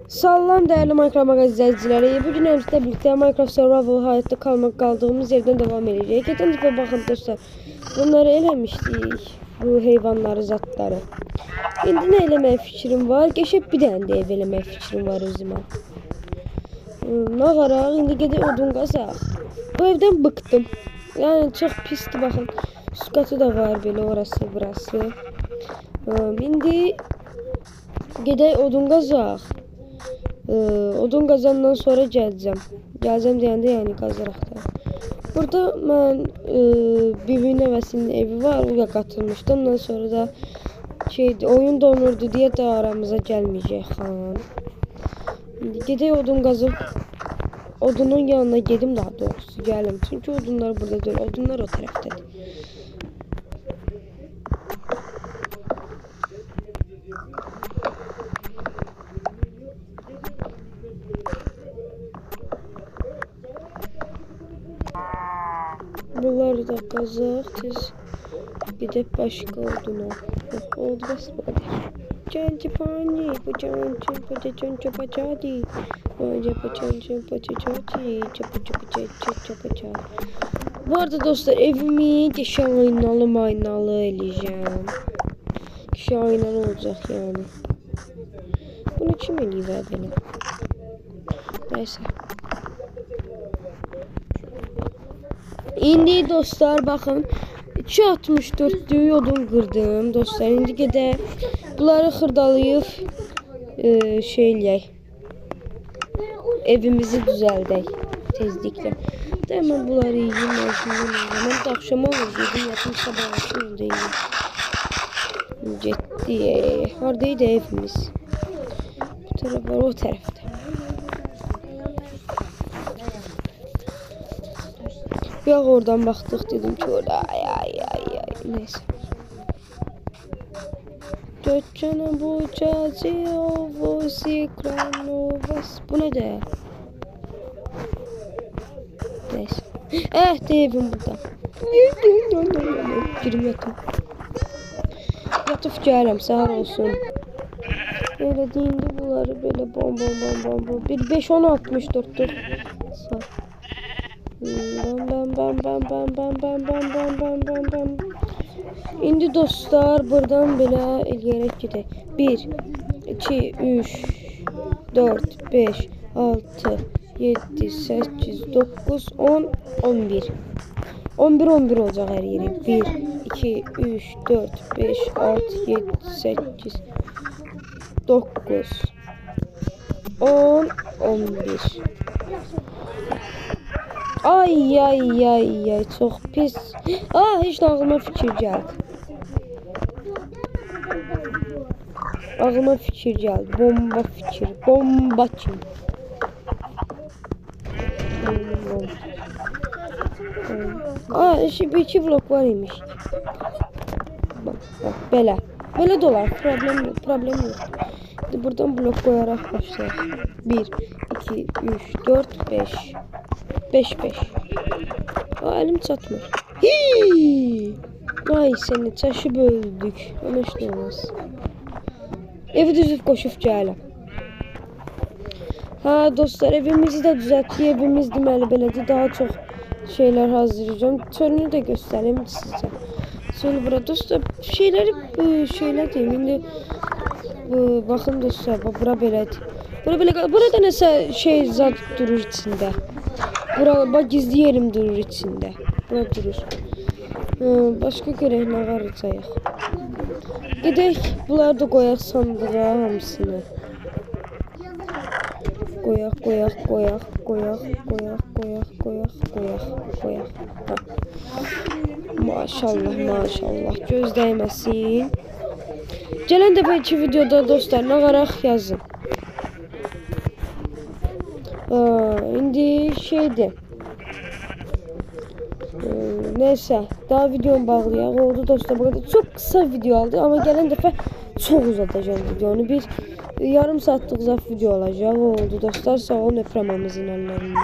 Salam değerli Minecraft Magazin izləyiciləri. Bugün əmizlə birlikte Minecraft Survival hayatta kalmak kaldığımız yerden devam edeceğiz. Geçen dəfə bakın dostlar, bunları eləmişdik, bu heyvanları, zatları. İndi nə eləmək fikrim var? Geçip bir dənə də ev eləmək fikrim var özümə. Nağaraq, indi gedək odun qazaq. Bu evdən bıktım. Yani çok pisdir, baxın. Üst katı da var belə, orası burası. İndi gedək odun qazaq. Odun qazandan sonra gələcəm. Gələcəm deyəndə yəni qazıraq da. Burada mən bibi nəvəsinin evi var, oraya qatılmışdı. Ondan sonra da şeydi, oyun donurdu deyə də aramıza gəlməyəcək xan. İndi gedək odun qazıb odunun yanına gedim, daha doğrusu gəlim. Çünki odunlar burada deyil, odunlar o tərəfdədir. Bunları da qazaq, tez gedib başqa oduna. Oldu, bəs bu qədər. Cançı pani, bu cançı, bu cançı, bu cançı. Bu arada dostlar, evimi şaynalı maynalı eləyəcəm. Şaynalı olacaq yani. Bunu kim eləyir belə? Neyse. İndi dostlar bakın, 264 düğü odun qırdım dostlar. İndi gedək bunları xırdalayıb şeyləyək. Evimizi düzəldək tezliklə. Hemen bunları yiyeyim. Mən də axşama olur dedim, yatım sabah olsun deyim. Getdi. Haradaydı evimiz? Bu tərəf var, o tərəfdə. Bir oradan baktık, dedim ki orada ay neyse. Göçene bu cazi ovuz ikranovas. Bu ne de? Neyse. Evim burada. Girim yatım. Yatıp gələm, səhər olsun. Böyle deyindi bunları böyle bom. Bir 5-10 64'tür. Bam. İndi dostlar buradan belə eləyərək gedək. 1 2 3 4 5 6 7 8 9 10 11 11 olacaq hər yeri. 1 2 3 4 5 6 7 8 9 10 11. Ay çok pis. Hiç ağlıma fikir geldi. Ağlıma fikir geldi. Bomba fikir. Bomba kim? Bir iki blok var imiş. Bak belə. Belə dolar. Problem yok. Buradan blok koyarak başlayalım. 1 2 3 4 5. 5. Elim çatmır. Ay seni çaşı böldük. Ona işte olmaz. Evi düzüp koşup gələm. Dostlar, evimizi de düzeltdik. Evimiz deməli belədir. Daha çok şeyler hazırlayacağım. Çölünü də göstereyim sizə. Şöyle burada dostlar şeyler diyeyim. İndi bakın dostlar, bura belədir. Burada nəsə şey zat durur içində. Bak gizli yerim durur içinde. Bura durur. Başka görək nə qaracaq. Gedək bunları da qoyaq sandığa hamısını. Qoyaq. Maşallah. Göz dəyməsin. Gələn dəfəki videoda dostlar nə qaraq yazın. İndi şeydi. Neyse, daha videomu bağlayaq. Oldu dostlar, bu kadar çok kısa video aldı ama gelen defa çok uzatacağım videonu. Bir yarım saatlik uzak video olacak. Oldu dostlar, sağ olun, öpürəm hamınızın əllərindən.